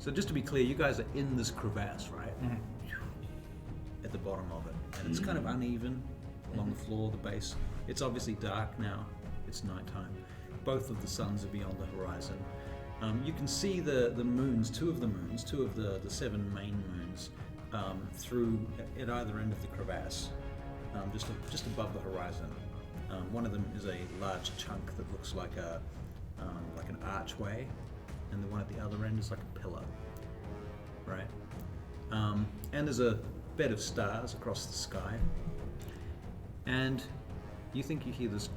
So just to be clear, you guys are in this crevasse, right? At the bottom of it. And it's kind of uneven along the floor, the base. It's obviously dark now. It's nighttime. Both of the suns are beyond the horizon. You can see the moons, two of the 7 main moons, through at either end of the crevasse, just above the horizon. One of them is a large chunk that looks like an archway, and the one at the other end is like a pillar, right? And there's a bed of stars across the sky, and you think you hear this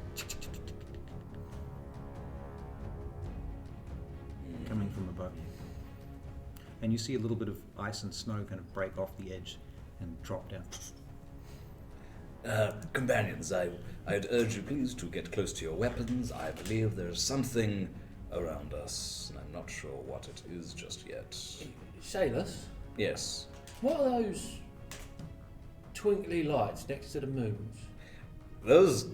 coming from above you, and you see a little bit of ice and snow kind of break off the edge and drop down. Companions, I'd urge you please to get close to your weapons. I believe there's something around us, and I'm not sure what it is just yet. Salas? Yes. What are those twinkly lights next to the moons? Those,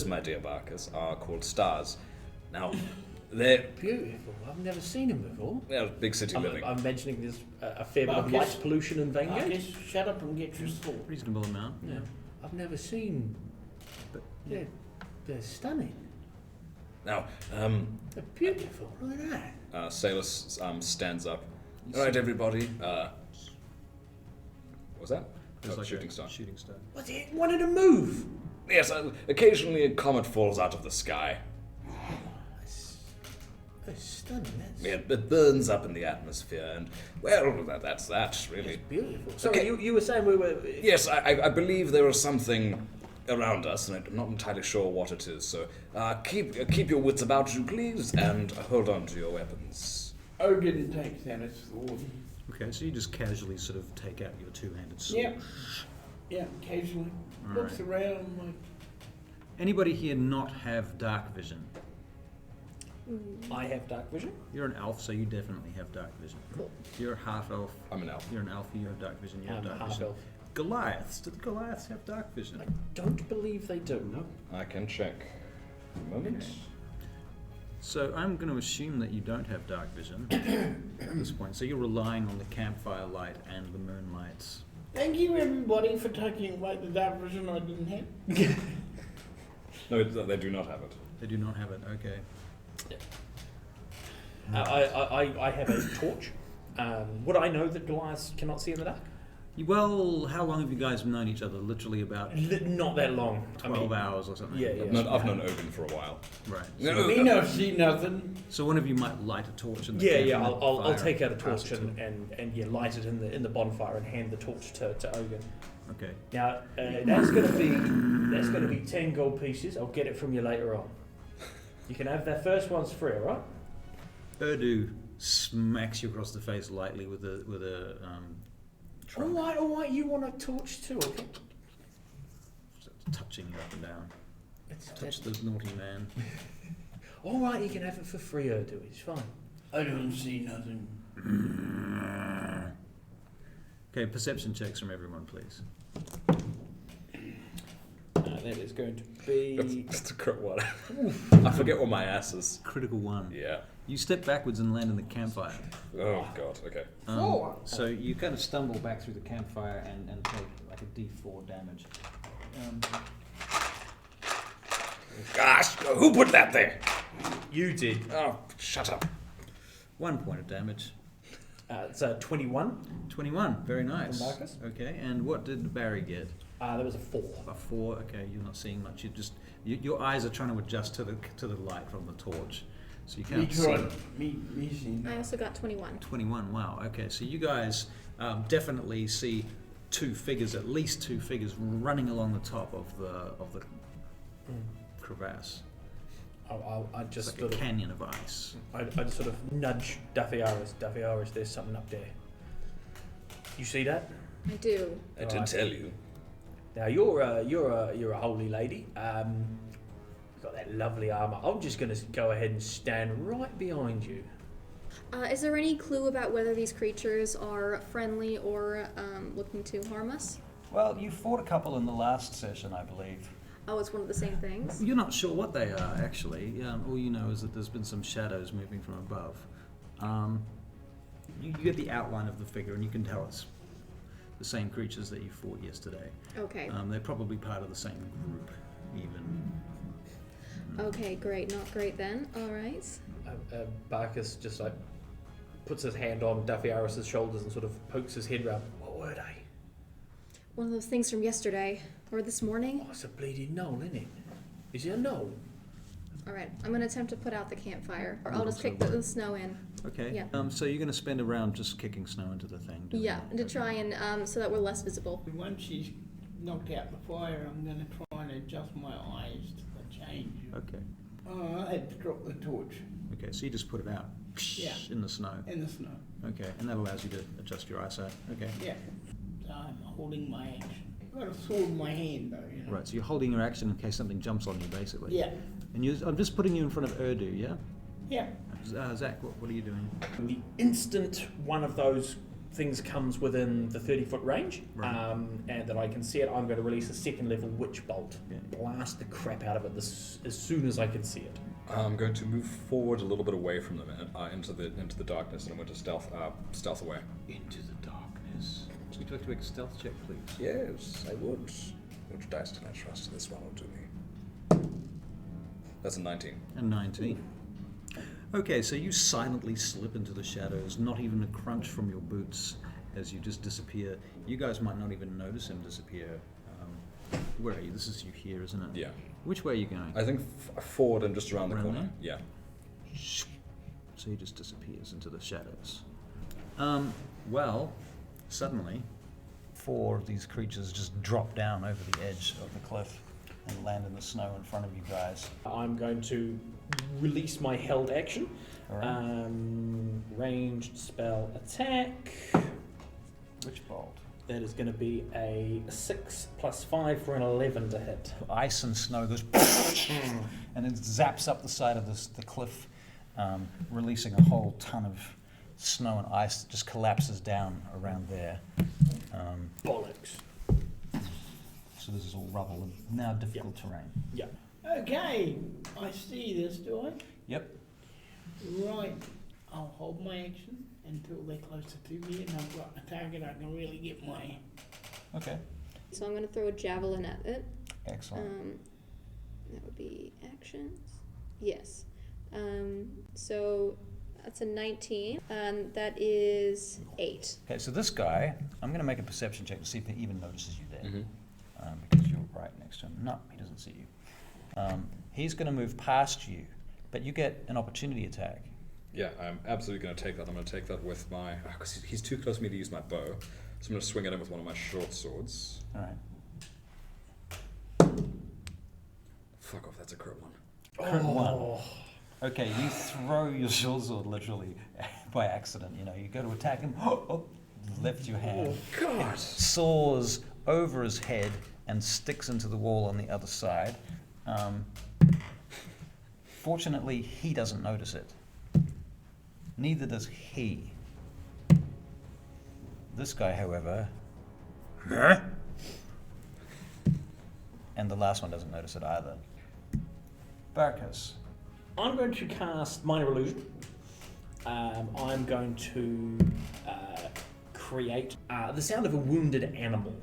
my dear Barkas, are called stars. Now, they're beautiful. I've never seen them before. Yeah, big city living. I'm mentioning there's a fair bit of light pollution in Vanguard. Just shut up and get your thought. Reasonable amount. Yeah. I've never seen, but they're stunning. Now, they're beautiful. Look at that. Salas stands up. All right, everybody. What was that? It's like shooting a star. Shooting star. What's it? Wanted to move. Yes, occasionally a comet falls out of the sky. That's stunning. Yeah, it burns up in the atmosphere, and well, that's that really. It's beautiful. So okay. you were saying we were. Yes, I believe there is something around us, and I'm not entirely sure what it is. So keep your wits about you, please, and hold on to your weapons. Oghan takes that as the warden. Okay, so you just casually sort of take out your two-handed sword. Yeah, casually. All Looks around like... Anybody here not have dark vision? I have dark vision. You're an elf, so you definitely have dark vision. Cool. You're a half elf. I'm an elf. You're an elf, you have dark vision. You have dark half vision. elf. Goliaths. Do the Goliaths have dark vision? I don't believe they do. No. I can check. A moment. Okay. So I'm going to assume that you don't have dark vision at this point. So you're relying on the campfire light and the moonlights. Thank you, everybody, for taking away the dark vision I didn't have. No, they do not have it. They do not have it. Okay. Yeah. I have a torch. Would I know that Goliaths cannot see in the dark? Well, how long have you guys known each other? Literally about not that long. 12 hours or something. Yeah. I've known Oghan for a while. Right. So we don't see nothing. So one of you might light a torch in the I'll take out a torch and light it in the bonfire and hand the torch to Oghan. Okay. Now that's gonna be 10 gold pieces. I'll get it from you later on. You can have that first one's free, all right? Urdu smacks you across the face lightly with a trunk. All right. You want a torch too? Okay. Touching you up and down. Touch the naughty man. All right, you can have it for free, Urdu. It's fine. I don't see nothing. Okay, perception checks from everyone, please. That is going to be... That's a crit one. I forget what my ass is. Critical 1. Yeah. You step backwards and land in the campfire. Oh, God, okay. So you kind of stumble back through the campfire and take like a D4 damage. Gosh, who put that there? You did. Oh, shut up. 1 point of damage. It's 21. 21, very nice. From Barkas. Okay, and what did Barry get? There was a 4. A 4. Okay, you're not seeing much. Your eyes are trying to adjust to the light from the torch, so you can't see. Me seeing. I also got 21. 21. Wow. Okay, so you guys definitely see at least two figures running along the top of the crevasse. I just it's like a canyon of ice. I just sort of nudge Daphiyaris. Daphiyaris, there's something up there. You see that? I do. I did tell you. Now you're a holy lady. You've got that lovely armor. I'm just going to go ahead and stand right behind you. Is there any clue about whether these creatures are friendly or looking to harm us? Well, you fought a couple in the last session, I believe. Oh, it's one of the same things? You're not sure what they are, actually. All you know is that there's been some shadows moving from above. You get the outline of the figure, and you can tell it's the same creatures that you fought yesterday. Okay. They're probably part of the same group, even. Okay, great. Not great then. All right. Barkas just like puts his hand on Daphiyaris' shoulders and sort of pokes his head round. What were they? One of those things from yesterday or this morning. Oh, it's a bleeding knoll, isn't it? Is it a knoll? All right. I'm gonna attempt to put out the campfire, or I'll Oh, just so kick the snow in. Okay. Yeah. So you're going to spend a round just kicking snow into the thing. doing Yeah, that? to try and so that we're less visible. Once she's knocked out the fire, I'm going to try and adjust my eyes to the change. Okay. I had to drop the torch Okay. So you just put it out. Yeah. In the snow. in the snow. Okay. And that allows you to adjust your eyesight. Okay. Yeah. So I'm holding my action. I've got a sword in my hand though, you know. Right. So you're holding your action in case something jumps on you, basically. Yeah. And I'm just putting you in front of Urdu, yeah? Yeah. Zach, what are you doing? The instant one of those things comes within the 30-foot range, Right. and that I can see it, I'm going to release a second level witch bolt. Yeah. Blast the crap out of it as soon as I can see it. I'm going to move forward a little bit away from them into the darkness, and I'm going to stealth away. Into the darkness. Would you like to make a stealth check, please? Yes, I would. Which dice can I trust? This one will do me. That's a 19. And 19. Okay, so you silently slip into the shadows, not even a crunch from your boots as you just disappear. You guys might not even notice him disappear. Where are you? This is you here, isn't it? Yeah. Which way are you going? I think forward and just around the Around corner. there? Yeah. So he just disappears into the shadows. Well, suddenly, 4 of these creatures just drop down over the edge of the cliff and land in the snow in front of you guys. I'm going to release my held action. All right. Ranged spell attack. Which bolt? That is going to be a 6 + 5 for an 11 to hit. Ice and snow goes and it zaps up the side of the cliff, releasing a whole ton of snow and ice that just collapses down around there. Bollocks. So this is all rubble and now difficult terrain. Yeah. Okay. I see this, do I? Yep. Right. I'll hold my action until they're closer to me and I've got a target I can really get my... Okay. So I'm gonna throw a javelin at it. Excellent. That would be actions. Yes. So that's a 19. That is 8. Okay, so this guy, I'm going to make a perception check to see if he even notices you there. Mm-hmm. Because you're right next to him. No, he doesn't see you. He's going to move past you, but you get an opportunity attack. Yeah, I'm absolutely going to take that. I'm going to take that with my... Because he's too close to me to use my bow. So I'm going to swing at him with one of my short swords. All right. Fuck off, that's a crit one. Crit 1. Okay, you throw your short sword literally by accident. You know, you go to attack him, lift your hand. Oh, God! It soars over his head and sticks into the wall on the other side. Fortunately, he doesn't notice it. Neither does he. This guy, however, and the last one doesn't notice it either. Barkas. I'm going to cast Minor Illusion. I'm going to create the sound of a wounded animal.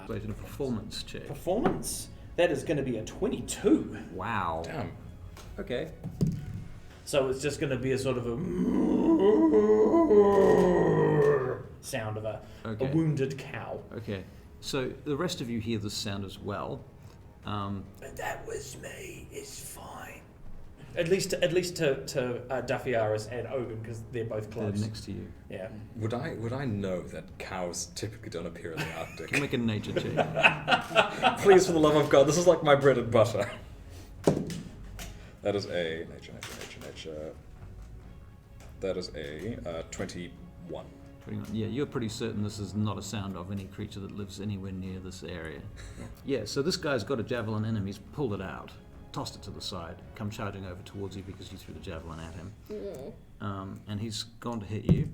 So it's a performance check. Performance? That is going to be a 22. Wow. Damn. Okay. So it's just going to be a sort of a sound of a wounded cow. Okay. So the rest of you hear the sound as well. That was me. It's fine. At least to Daphiyaris and Oghan, because they're both They're close. next to you. Yeah. Would I know that cows typically don't appear in the Arctic? Can you make a nature check? Please, for the love of God, this is like my bread and butter. That is a nature. That is a 21. 21. Yeah, you're pretty certain this is not a sound of any creature that lives anywhere near this area. Yeah, so this guy's got a javelin in him. He's pulled it out, tossed it to the side, come charging over towards you because you threw the javelin at him. And he's gone to hit you,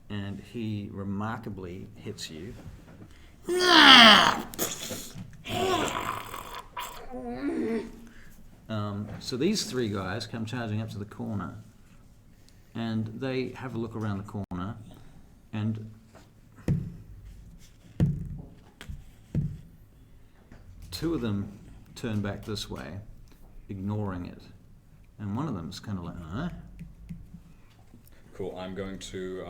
and he remarkably hits you. So these 3 guys come charging up to the corner, and they have a look around the corner, and two of them turn back this way, ignoring it, and one of them is kind of like, huh? Cool. I'm going to.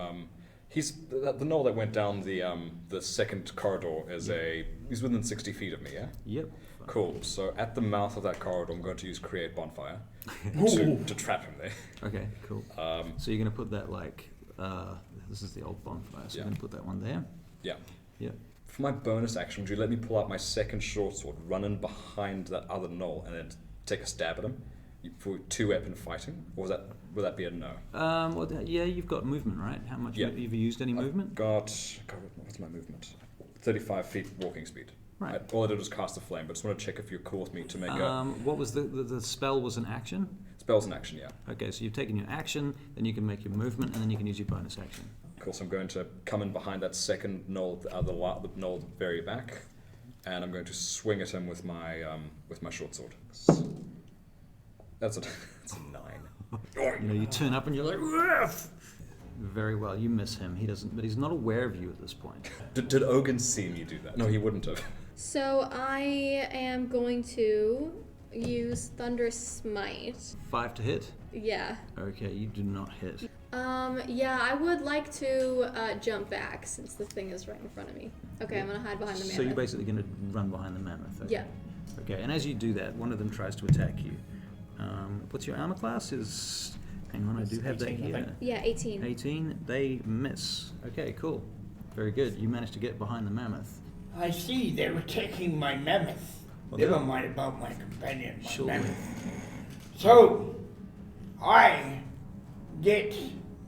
He's the knoll that went down the second corridor is he's within 60 feet of me. Yeah. Yep. Cool. So at the mouth of that corridor, I'm going to use create bonfire to trap him there. Okay, cool. So you're going to put that this is the old bonfire, so you're going to put that one there? Yeah. Yep. For my bonus action, would you let me pull out my second short sword, run in behind that other knoll, and then take a stab at him for 2-weapon fighting? Or would that be a no? Yeah, you've got movement, right? How much have you used any movement? What's my movement? 35 feet walking speed. Right. All I did was cast a flame, but just want to check if you're cool with me to make What was the spell was an action? Spell's an action, yeah. Okay, so you've taken your action, then you can make your movement, and then you can use your bonus action. Cool, so I'm going to come in behind that second knoll, the knoll at the very back, and I'm going to swing at him with my short sword. That's a 9. You turn up and you're like, "Ruff!" Very well, you miss him. He doesn't, but he's not aware of you at this point. Did Oghan see me do that? No, he wouldn't have. So I am going to use Thunderous Smite. 5 to hit? Yeah. Okay, you do not hit. Yeah, I would like to jump back since the thing is right in front of me. Okay, I'm gonna hide behind the mammoth. So you're basically going to run behind the mammoth. Okay. Yeah. Okay, and as you do that, one of them tries to attack you. What's your armor class? Hang on, I do have that 18, I here. think. Yeah, 18. 18, they miss. Okay, cool. Very good. You managed to get behind the mammoth. I see they're attacking my mammoth. Well, Never they're- mind about my companion, my Sure. mammoth. So, I get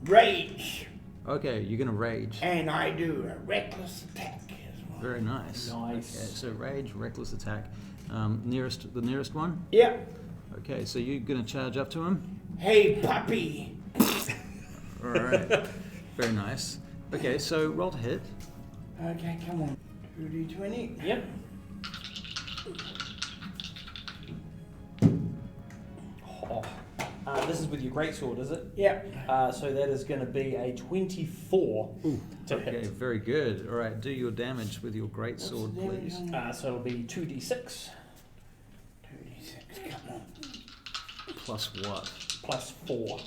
rage, Okay, you're going to rage. and I do a reckless attack as well. Very nice. Nice. Okay, so rage, reckless attack. The nearest one? Yeah. Okay, so you're going to charge up to him? Hey, puppy. All right. Very nice. Okay, so roll to hit. Okay, come on. 2d20. Yep. This is with your greatsword, is it? Yeah. So that is going to be a 24 to Okay, hit. very good. All right, do your damage with your great sword, What's the please. damage on So it'll be 2d6 2d6, come on. Plus what? plus 4.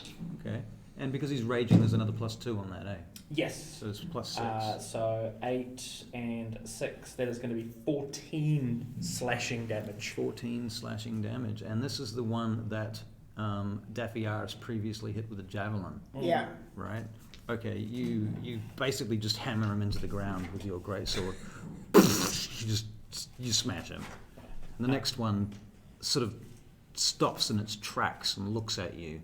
Okay. And because he's raging, there's another +2 on that, eh? Yes. So it's +6. So 8 and 6. That is going to be 14 slashing damage. 14 slashing damage. And this is the one that Daphiyaris previously hit with a javelin, Yeah. right? Okay, you basically just hammer him into the ground with your great sword. you smash him. And the next one sort of stops in its tracks and looks at you.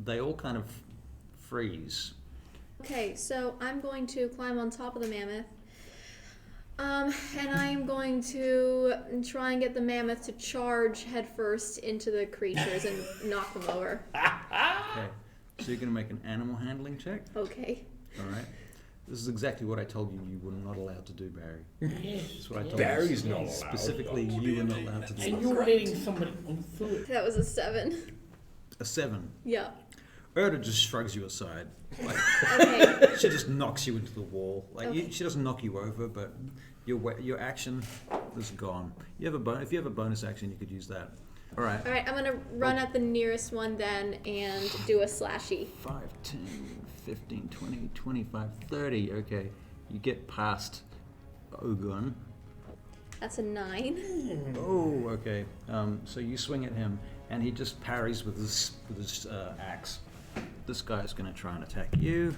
They all kind of freeze. Okay, so I'm going to climb on top of the mammoth. And I'm going to try and get the mammoth to charge headfirst into the creatures and knock them over. Okay, so you're going to make an animal handling check. Okay. All right. This is exactly what I told you you were not allowed to do, Barry. Yes. That's what I told Barry's you. not allowed. Specifically, you were not allowed to do And it. you're letting somebody through it. That was a 7. A 7. Yeah. Erda just shrugs you aside. Like, Okay. she just knocks you into the wall. Like Okay. she doesn't knock you over, but your action is gone. If you have a bonus action, you could use that. All right. All right, I'm going to run at the nearest one then and do a slashy. 5, 10, 15, 20, 25, 30. Okay. You get past Oghan. That's a 9. Oh, okay. So you swing at him, and he just parries with his axe. This guy's going to try and attack you.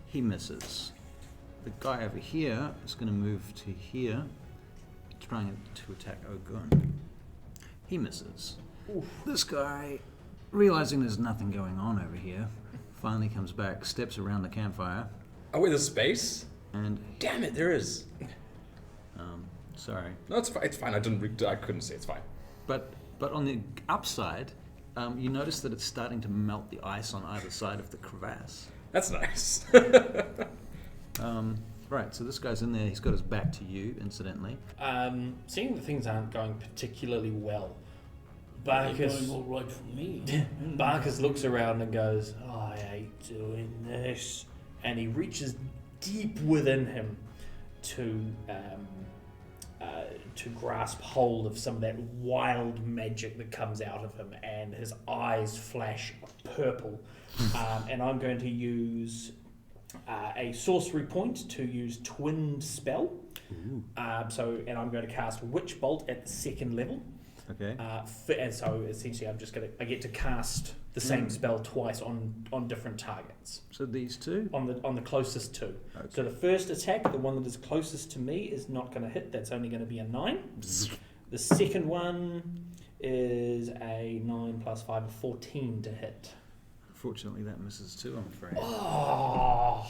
He misses. The guy over here is going to move to here, trying to attack Oghan. He misses. This guy, realizing there's nothing going on over here, finally comes back, steps around the campfire, Oh wait, there's space? and Damn it, there is. sorry. No, it's fine. It's fine. I couldn't see. It's fine. But on the upside, you notice that it's starting to melt the ice on either side of the crevasse. That's nice. Right, so this guy's in there. He's got his back to you, incidentally. Seeing that things aren't going particularly well, Barkas, all right for me. Barkas looks around and goes, I hate doing this. And he reaches deep within him to grasp hold of some of that wild magic that comes out of him, and his eyes flash purple. And I'm going to use a sorcery point to use Twin Spell. And I'm going to cast Witch Bolt at the 2nd level. Okay. And so essentially I get to cast the same spell twice on different targets. So these two? On the closest two. Okay. So the first attack, the one that is closest to me, is not going to hit. That's only going to be a 9. The second one is a 9 plus 5, a 14 to hit. Fortunately, that misses too, I'm afraid. Oh.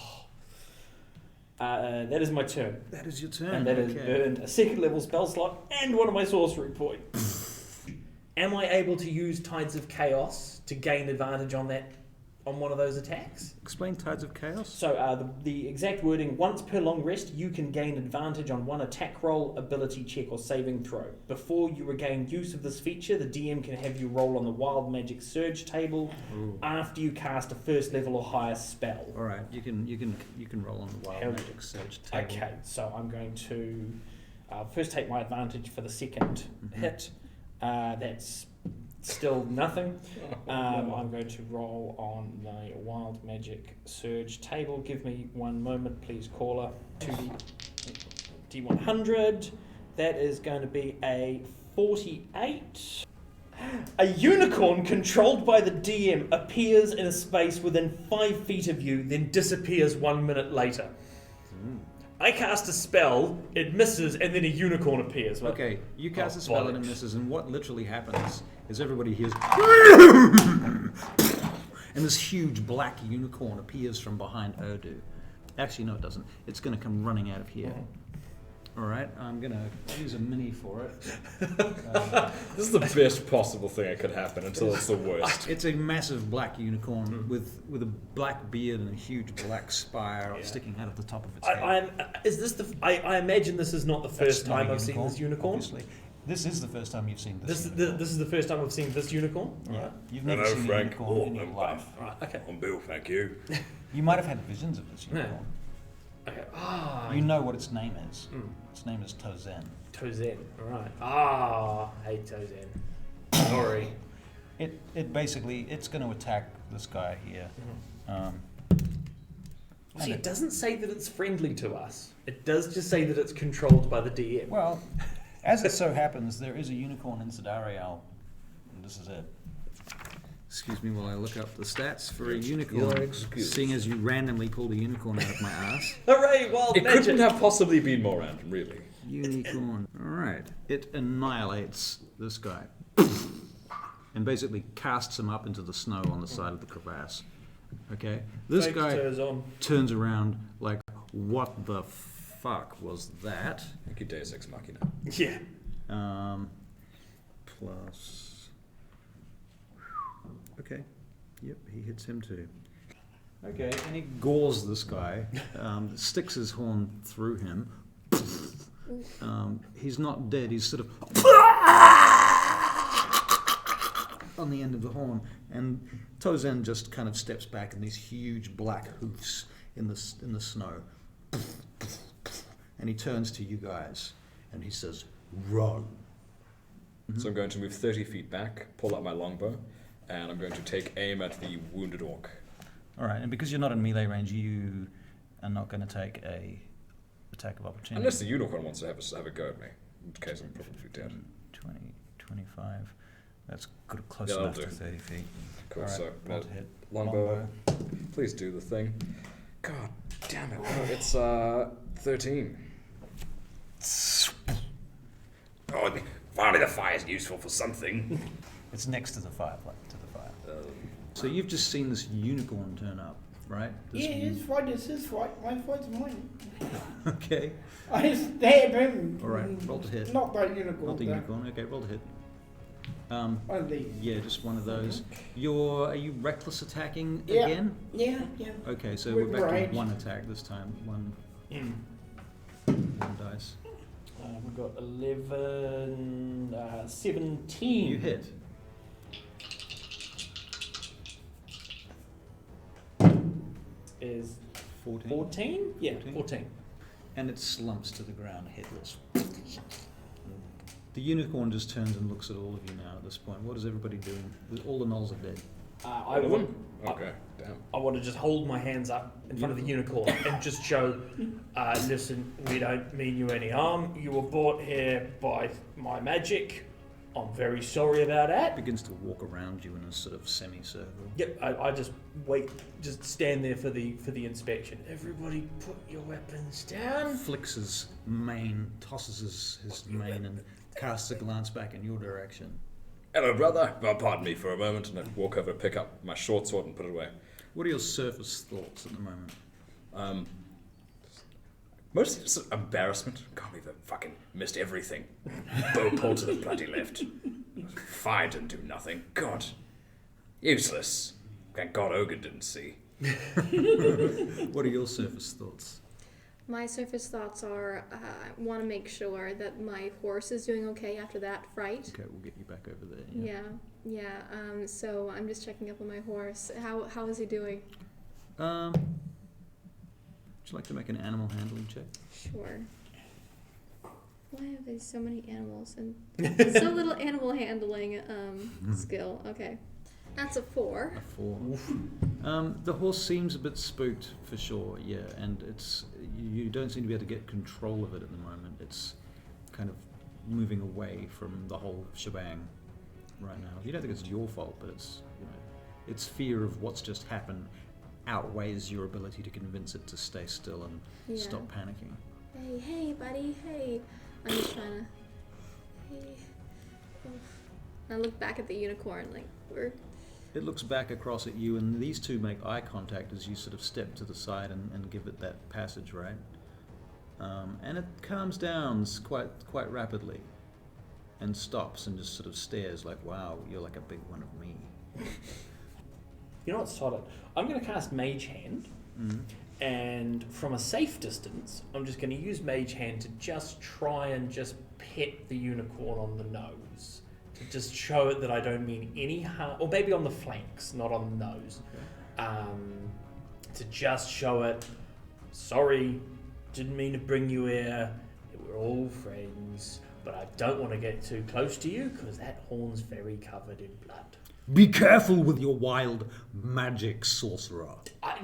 That is my turn. That is your turn. And that is burned a 2nd level spell slot and one of my sorcery points. Am I able to use Tides of Chaos to gain advantage on one of those attacks? Explain Tides of Chaos. So the exact wording: once per long rest, you can gain advantage on one attack roll, ability check, or saving throw. Before you regain use of this feature, the DM can have you roll on the Wild Magic Surge table. Ooh. After you cast a 1st level or higher spell. All right, you can roll on the Wild Hell Magic Surge table. Okay, so I'm going to first take my advantage for the 2nd hit. That's still nothing. I'm going to roll on the Wild Magic Surge table. Give me one moment, please, caller. 2d100. That is going to be a 48. A unicorn controlled by the DM appears in a space within 5 feet of you, then disappears 1 minute later. I cast a spell, it misses, and then a unicorn appears. Like, Okay, you cast a spell and it misses, and what literally happens is everybody hears and this huge black unicorn appears from behind Urdu. Actually, no, it doesn't. It's going to come running out of here. All right, I'm going to use a mini for it. This is the best possible thing that could happen until it's the worst. It's a massive black unicorn with a black beard and a huge black spire sticking out of the top of its head. I imagine this is not the first time I've seen this unicorn. Obviously. This is the first time you've seen This unicorn. is the first time I've seen this unicorn? Yeah. Right. You've never Hello, seen Frank. a unicorn in your I'm life. Right, okay. I'm Bill, thank you. You might have had visions of this unicorn. Okay. You know what its name is. Its name is Tozen. Tozen, alright. Hey Tozen. Sorry. It basically, it's going to attack this guy here. See, it doesn't say that it's friendly to us. It does just say that it's controlled by the DM. Well, as it so happens, there is a unicorn in Sidarhael, and this is it. Excuse me while I look up the stats for a unicorn. Your excuse. Seeing as you randomly pulled a unicorn out of my ass. Hooray, wild It magic! couldn't have possibly been more random, really. Unicorn. Alright. It annihilates this guy. And basically casts him up into the snow on the side of the crevasse. Okay? This Fake guy toes on. turns around like, what the fuck was that? Thank you, Deus Ex Machina. Yeah. Plus... Okay. Yep, he hits him too. Okay, and he gores this guy, sticks his horn through him. He's not dead, he's sort of on the end of the horn, and Tozen just kind of steps back in these huge black hoofs in the snow. And he turns to you guys, and he says, "Run." So I'm going to move 30 feet back, pull out my longbow, and I'm going to take aim at the wounded orc. All right, and because you're not in melee range, you are not going to take a attack of opportunity. Unless the unicorn wants to have a go at me, in case I'm probably dead. 20, 25. That's good, close Yeah, enough that'll to do. 30 feet. Cool, All right, so roll to hit. longbow, please do the thing. God damn it, no, it's 13. Oh, finally the fire's useful for something. It's next to the fire. So you've just seen this unicorn turn up, right? This Yeah, his fight is his fight. My fight's mine. Okay. I stab him. All right, roll to hit. Not that unicorn. Not the though. unicorn. Okay, roll to hit. One of these. Yeah, just one of those. Are you reckless attacking Yeah. again? Yeah. Okay, so With we're back rage. to one attack this time. One dice. We've got 11, 17. You hit. is 14. 14? Yeah, 14. 14. And it slumps to the ground, headless. The unicorn just turns and looks at all of you now at this point. What is everybody doing? All the gnolls are dead. I want, Okay, damn. I want to just hold my hands up in front of the unicorn and just show, listen, we don't mean you any harm. You were brought here by my magic. I'm very sorry about that. Begins to walk around you in a sort of semicircle. Yep, I just wait, just stand there for the inspection. Everybody put your weapons down. Flicks his mane, tosses his mane and casts a glance back in your direction. Hello, brother. Well, pardon me for a moment, and I walk over, pick up my short sword, and put it away. What are your surface thoughts at the moment? Mostly just embarrassment. Can't believe I fucking missed everything. Bow pulled to the bloody left. Fight and do nothing. God. Useless. Thank God Oghan didn't see. What are your surface thoughts? My surface thoughts are, I want to make sure that my horse is doing okay after that fright. Okay, we'll get you back over there. Yeah. So I'm just checking up on my horse. How is he doing? Would you like to make an animal handling check? Sure. Why have there so many animals and so little animal handling skill? Okay. That's a 4. A 4. The horse seems a bit spooked for sure, yeah, and you don't seem to be able to get control of it at the moment. It's kind of moving away from the whole shebang right now. You don't think it's your fault, but it's its fear of what's just happened outweighs your ability to convince it to stay still and stop panicking. Hey, buddy, hey. I'm just trying to. Hey. Oof. I look back at the unicorn like we're. It looks back across at you, and these two make eye contact as you sort of step to the side and give it that passage, right? And it calms down quite rapidly, and stops and just sort of stares like, "Wow, you're like a big one of me." You know what's solid? I'm going to cast Mage Hand, and from a safe distance, I'm just going to use Mage Hand to just try and just pet the unicorn on the nose. To just show it that I don't mean any harm, or maybe on the flanks, not on the nose. Okay. To just show it, sorry, didn't mean to bring you here. We're all friends, but I don't want to get too close to you because that horn's very covered in blood. Be careful with your wild magic, sorcerer.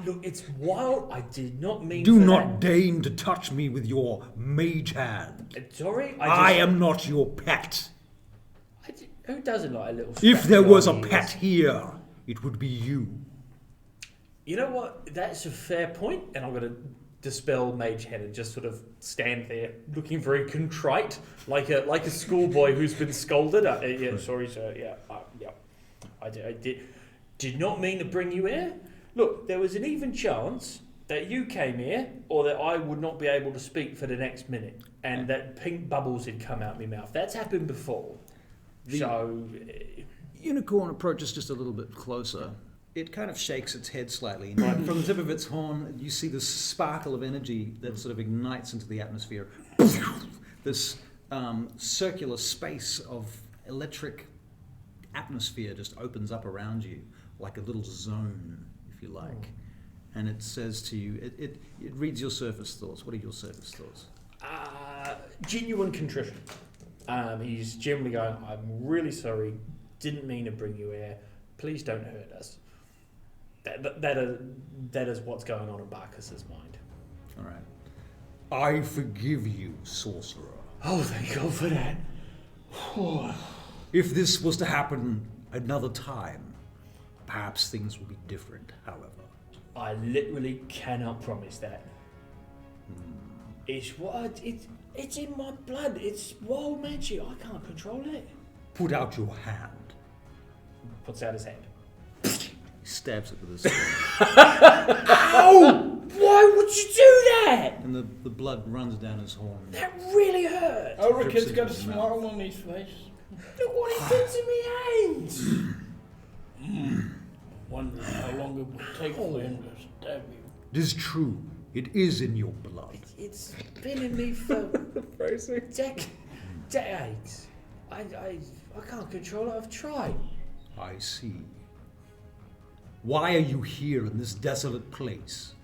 Look, it's wild. I did not mean. Do for not that. deign to touch me with your mage hand. Sorry, I am not your pet. Who doesn't like a little? If there was a scrappy pet here, it would be you. You know what? That's a fair point, and I'm going to dispel Mage Hand and just sort of stand there, looking very contrite, like a schoolboy who's been scolded. Yeah, sorry, sir. Yeah, yeah. I did not mean to bring you here. Look, there was an even chance that you came here, or that I would not be able to speak for the next minute, and that pink bubbles had come out my mouth. That's happened before. So, unicorn approaches just a little bit closer. It kind of shakes its head slightly. From the tip of its horn, you see this sparkle of energy that sort of ignites into the atmosphere. This circular space of electric atmosphere just opens up around you, like a little zone, if you like. And it says to you, it reads your surface thoughts. What are your surface thoughts? Genuine contrition. He's generally going, I'm really sorry, didn't mean to bring you here, please don't hurt us. That is what's going on in Barkas' mind. All right. I forgive you, sorcerer. Oh, thank God for that. If this was to happen another time, perhaps things will be different, however. I literally cannot promise that. It's in my blood. It's wild magic. I can't control it. Put out your hand. Puts out his hand. He stabs it with his sword. Ow! Why would you do that? And the blood runs down his horn. That really hurt. Ulrich's got a smile on his face. Look what he did to me hands. Wonder how long it would take for him to stab you. It is true. It is in your blood. It's been in me for decades. I can't control it. I've tried. I see. Why are you here in this desolate place?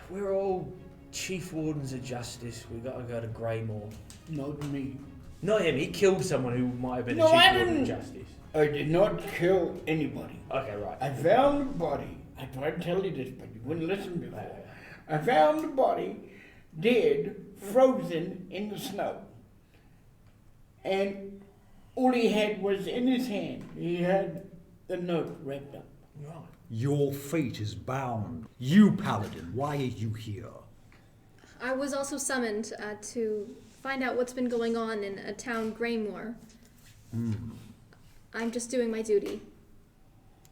we're all chief wardens of justice. We got to go to Graymoor. Not me. Not him. He killed someone who might have been No, a chief I warden of didn't. justice. I did not kill anybody. Okay, right. I found the body. I tried to tell you this, but you wouldn't listen before. I found the body dead, frozen in the snow. And all he had was in his hand. He had the note wrapped up. Right. Your fate is bound. You, Paladin, why are you here? I was also summoned to find out what's been going on in a town, Graymoor. I'm just doing my duty.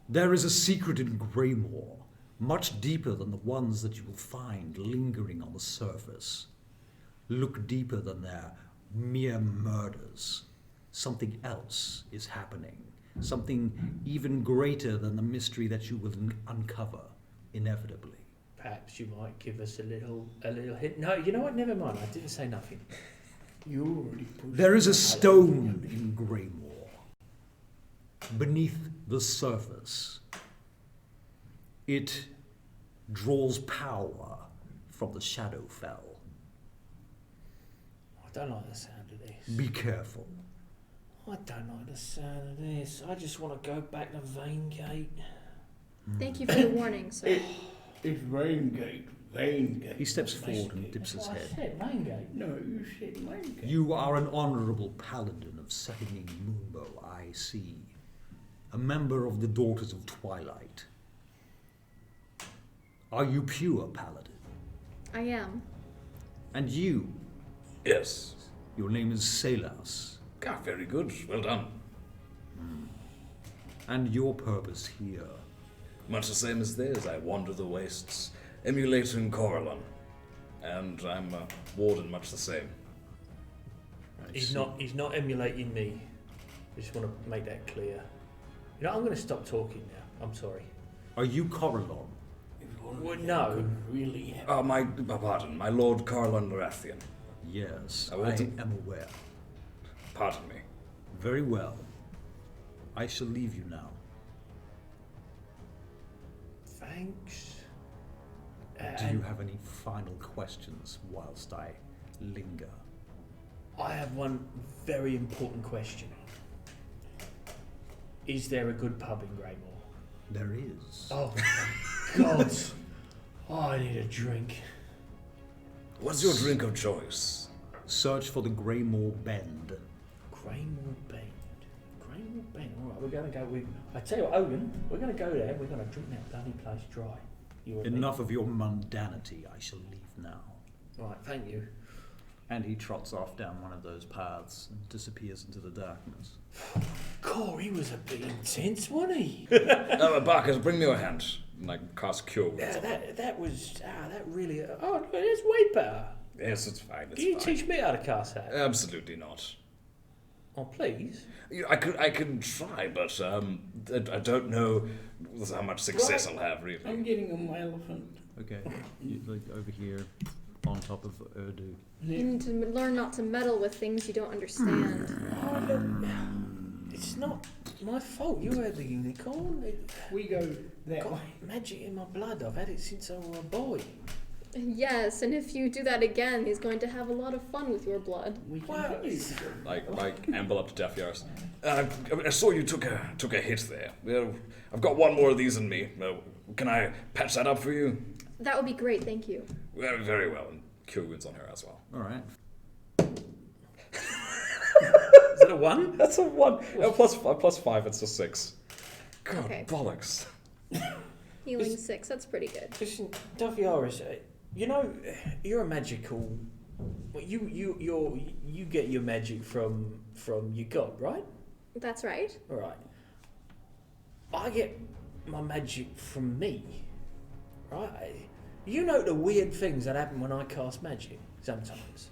There is a secret in Graymoor, much deeper than the ones that you will find lingering on the surface. Look deeper than their mere murders. Something else is happening. Something even greater than the mystery that you will uncover, inevitably. Perhaps you might give us a little hint. No, you know what? Never mind. I didn't say nothing. You already pushed There is a me. stone in Graymoor, beneath the surface. It draws power from the Shadowfell. I don't like the sound of this. Be careful. I don't like the sound of this. I just want to go back to Vanegate. Thank you for the warning, sir. It's Raingate. Vaingate. He steps forward and dips That's his what I head. said, Vanegate. No, you said Vaingate. You are an honorable paladin of Setting Moonbow, I see. A member of the Daughters of Twilight. Are you pure, paladin? I am. And you, Yes. your name is Selas. Ah, very good. Well done. And your purpose here. Much the same as theirs. I wander the wastes, emulating Corellon. And I'm a warden, much the same. I He's see. not emulating me. I just want to make that clear. You know, I'm going to stop talking now. I'm sorry. Are you Corellon? Well, no. Really have. Oh, pardon, my Lord Corellon Lorathian. Yes, I I want to- am aware. Pardon me. Very well. I shall leave you now. Thanks. Do you have any final questions whilst I linger? I have one very important question. Is there a good pub in Graymoor? There is. Oh, my God. Oh, I need a drink. What's your drink of choice? Search for the Graymoor Bend. Graemer Bend. Graemer Bend. All right, we're going to go with... I tell you what, Oghan, we're going to go there. We're going to drink that bloody place dry. You with me? Enough of your mundanity. I shall leave now. Right, thank you. And he trots off down one of those paths and disappears into the darkness. God, he was a bit intense, wasn't he? Barkas, bring me your hand. And I cast Cure Wounds. Yeah, that was... that really... Oh, it's way better. Yes, it's fine. It's Can you fine. teach me how to cast that? Absolutely not. Oh, please. I can try, but I don't know how much success I'll have, really. I'm getting on my elephant. Okay, you, like over here, on top of Urdu. You need to learn not to meddle with things you don't understand. Oh, look. It's not my fault. You had the unicorn. It We go that got way. magic in my blood. I've had it since I was a boy. Yes, and if you do that again, he's going to have a lot of fun with your blood. We can Well, continue. I amble up to Daphiyaris. I saw you took a hit there. I've got one more of these in me. Can I patch that up for you? That would be great, thank you. Well, very well. And Cure Wounds on her as well. All right. Is that a 1? That's a 1. Plus 5, it's a 6. God, Okay. bollocks. Healing 6, that's pretty good. Listen, Daphiyaris, you know, you're a magical. Well, you get your magic from your god, right? That's right. All right. I get my magic from me, right? You know the weird things that happen when I cast magic sometimes.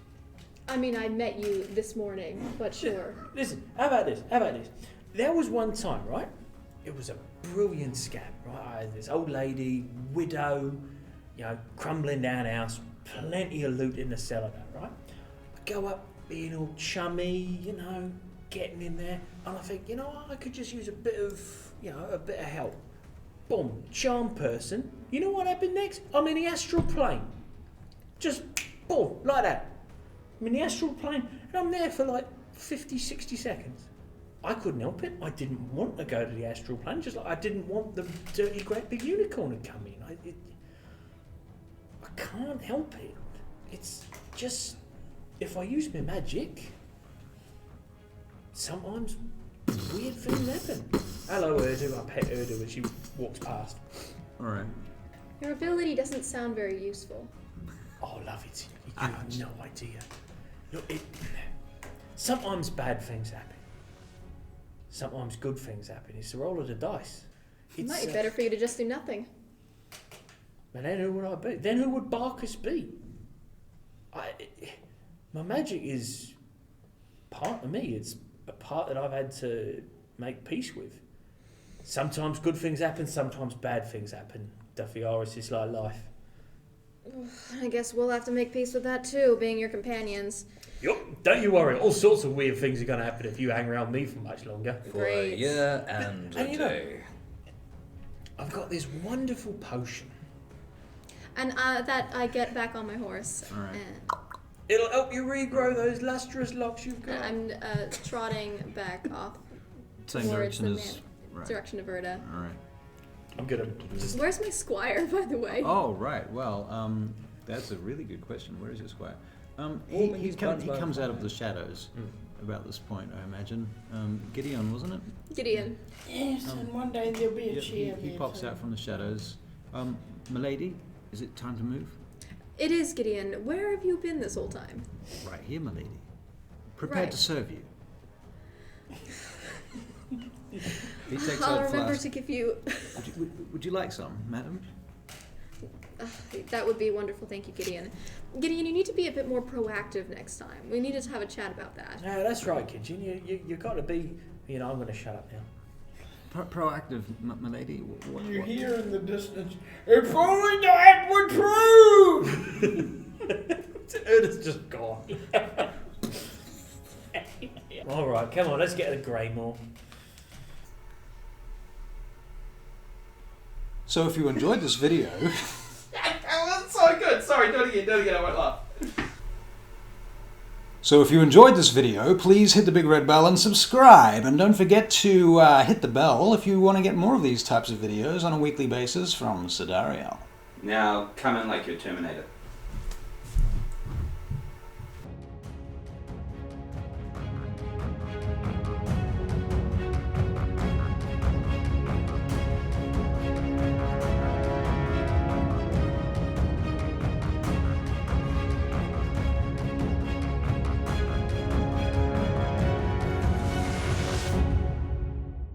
I mean, I met you this morning, but sure. Listen, how about this? There was one time, right? It was a brilliant scam, right? I had this old lady, widow, you know, crumbling down house, plenty of loot in the cellar, right? I go up, being all chummy, you know, getting in there, and I think, you know, I could just use a bit of help. boom, charm person. You know what happened next? I'm in the astral plane. Just boom, like that. I'm in the astral plane, and I'm there for like 50, 60 seconds. I couldn't help it. I didn't want to go to the astral plane, just like I didn't want the dirty great big unicorn to come in. I can't help it. It's just, if I use my magic, sometimes weird things happen. Hello, Urdu. I pet Urdu as she walks past. Alright. Your ability doesn't sound very useful. Oh, love it. You have no idea. Look, sometimes bad things happen. Sometimes good things happen. It's the roll of the dice. It might be better for you to just do nothing. And then who would I be? Then who would Barkas be? My magic is part of me. It's a part that I've had to make peace with. Sometimes good things happen, sometimes bad things happen. Daphiyaris is like life. I guess we'll have to make peace with that too, being your companions. Yup, don't you worry. All sorts of weird things are going to happen if you hang around me for much longer. For a Great. year and a day. I've got this wonderful potion. And that I get back on my horse. Alright. It'll help you regrow those lustrous locks you've got. I'm trotting back off Same towards direction the as. Right. direction of Verda. Alright. I'm gonna just... Where's my squire, by the way? Oh, right. Well, that's a really good question. Where is your squire? He comes out of the shadows about this point, I imagine. Gideon, wasn't it? Gideon. Yes, and one day there'll be a Yeah, chair. he pops out from the shadows. Milady, is it time to move? It is Gideon. Where have you been this whole time? Right here, milady. Prepared Right. to serve you. He takes I'll out a remember flask. to give you. Would you like some, madam? That would be wonderful. Thank you, Gideon. Gideon, you need to be a bit more proactive next time. We needed to have a chat about that. No, that's right, Kitchen. You got to be... I'm going to shut up now. Proactive, milady. You hear in the distance, if only that would prove! It's just gone. Alright, come on, let's get to Graymoor. So if you enjoyed this video, That's so good. Sorry, do it again. I won't laugh. So if you enjoyed this video, please hit the big red bell and subscribe. And don't forget to hit the bell if you want to get more of these types of videos on a weekly basis from Sidarhael. Now come in like your Terminator.